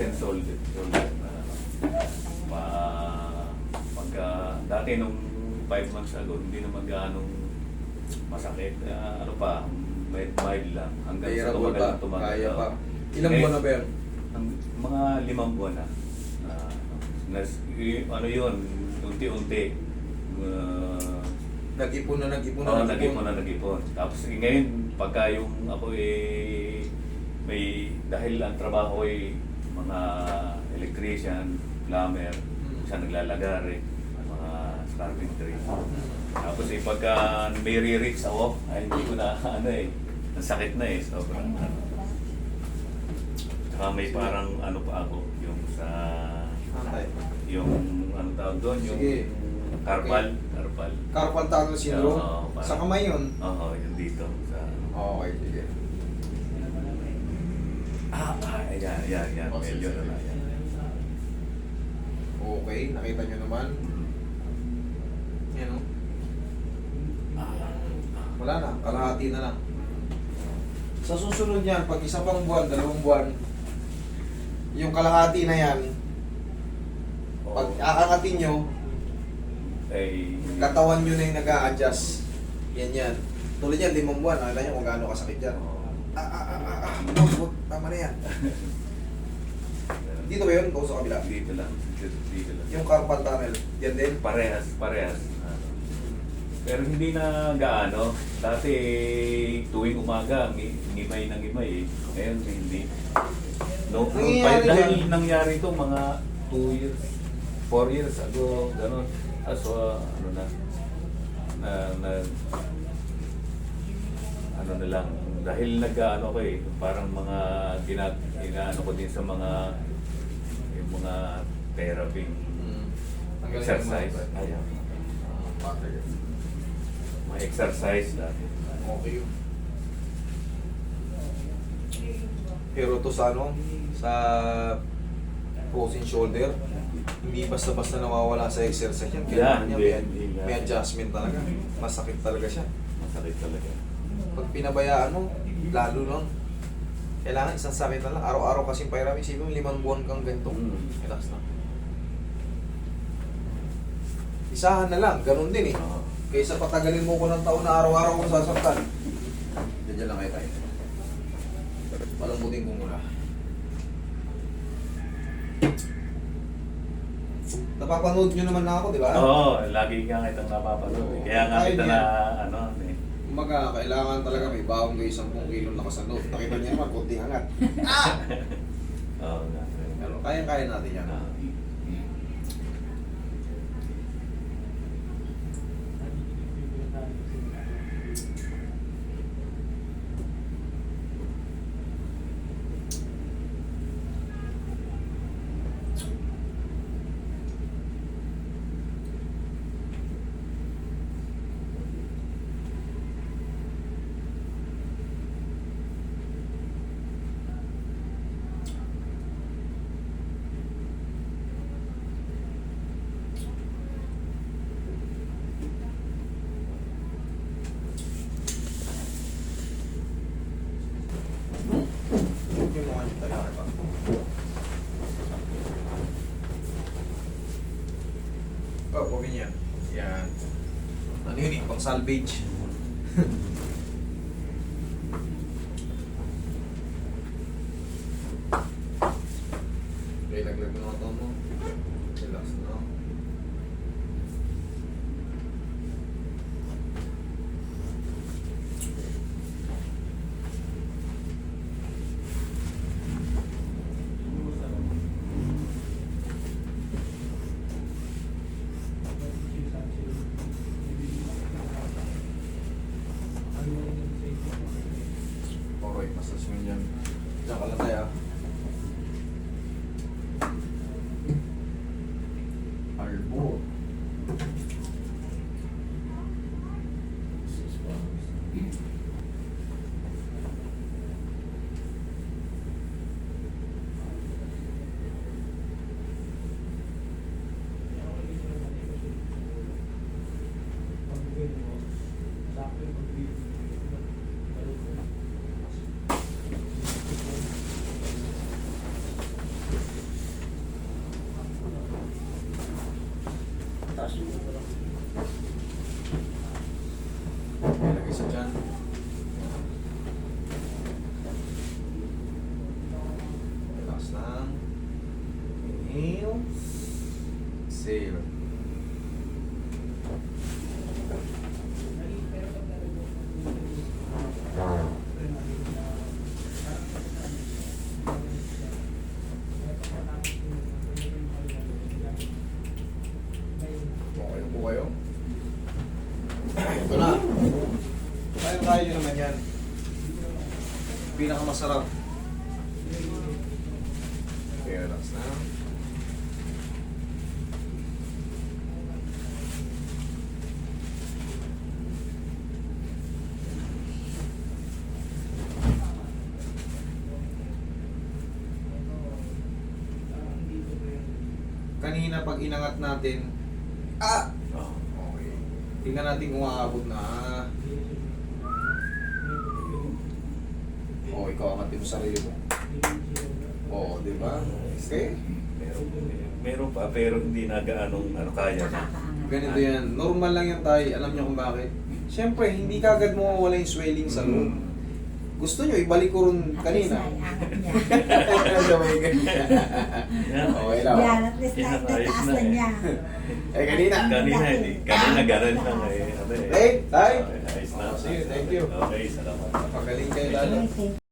frozen shoulder na pagka dati nung 5 months ago, hindi naman gaanong masakit. Ano pa, mild lang. Hanggang sa Bearable tumagal pa, ng tumagal. kaya pa. Ilang buwan na ba yan? Mga 5 buwan na. Ano yun, unti-unti. Nag-ipon na, nag-ipon Oo, na, nag-ipon. Tapos ngayon, pagka yung ako may, dahil ang trabaho ay mga electrician, plumber, siya naglalagari, mga carpentry. Tapos pagka may re-reach ako, ay hindi ko na, ang sakit na sobrang Saka may parang ano pa ako, yung sa, yung ano tawag doon, yung Sige. carpal. Carpal tunnel syndrome. Oo, parang- Sa kamay yun. Oo, yun dito. Sa, Okay, sige. yan. Oh, Medyo sige. na yan. Okay, nakita nyo naman. Yan o. Wala na, kalahati na lang. Sa susunod yan, pag isa pang buwan, 2 buwan, yung kalahati na yan, pag aangatin nyo, katawan nyo na yung nag-a-adjust. Yan. Tulad yan, 5 buwan, nakita nyo kung gaano kasakit yan. Tama na yan. Dito ba yun? O sa kabila? Dito lang. Yung carpal tunnel, yan din? Parehas. Pero hindi na gaano. Dati tuwing umaga, ngimay ng ngimay. Ngayon hindi. Dahil nangyari ito mga 2 years, 4 years ago, gano'n. So, ano na lang, dahil nag-ano ko parang mga ginaano ko din sa mga yung mga therapy, exercise. Ayaw. Mga exercise dati. Okay yun. Pero to sa sa frozen shoulder, hindi basta-basta nawawala sa exercise yan. Kailangan niya may adjustment talaga. Masakit talaga siya. Masakit talaga. Pag pinabayaan mo, lalo lang. Kailangan isang sakit na lang. Araw-araw kasing pairam. Isipin mo, 5 buwan kang ganito. Relax na. Isahan na lang. Ganun din Kaysa patagalin mo ko ng taon na araw-araw kong sasaktan. Diyan lang kayo tayo. Palambutin ko muna. Napapanood nyo naman na ako, di ba? Oo, lagi nga kitang napapanood. Kaya nga kita na, Kumaga, kailangan talaga may bawang kayo 10 kilo na kasando. Nakita niya naman, kunting angat. Oo nga. Pero kaya-kaya natin yan. Yung mga nyo tayo pa. Okay niya. Yan. Ano yun pang salvage. Okay, laglag mo ito mo. Relax na. Alright, massage mo dyan. Diyan ka lang tayo. Albo. kaya nyo naman yan. Pinakamasarap. Okay, relax na. Kanina pag inangat natin, Oh. okay. Tingnan natin kung aabot na. Oh, ikaw angatin mo sarili mo. Oh, di ba? Okay. Meron pa, pero hindi na gaanong ano kaya na. Ganito yan. Normal lang yan tayo. Alam niyo kung bakit? Siyempre, hindi kagad mo mawala yung swelling sa loob. Gusto nyo, ibalik ko rin kanina. Sabay ganyan. Okay lang. Yan, at least nataas na niya. Eh, kanina. Kanina ganun lang eh. Ano eh. Hey, tay. Okay, ayos na. Sige, thank you. Okay, salamat. Pagaling kayo lalo. Okay.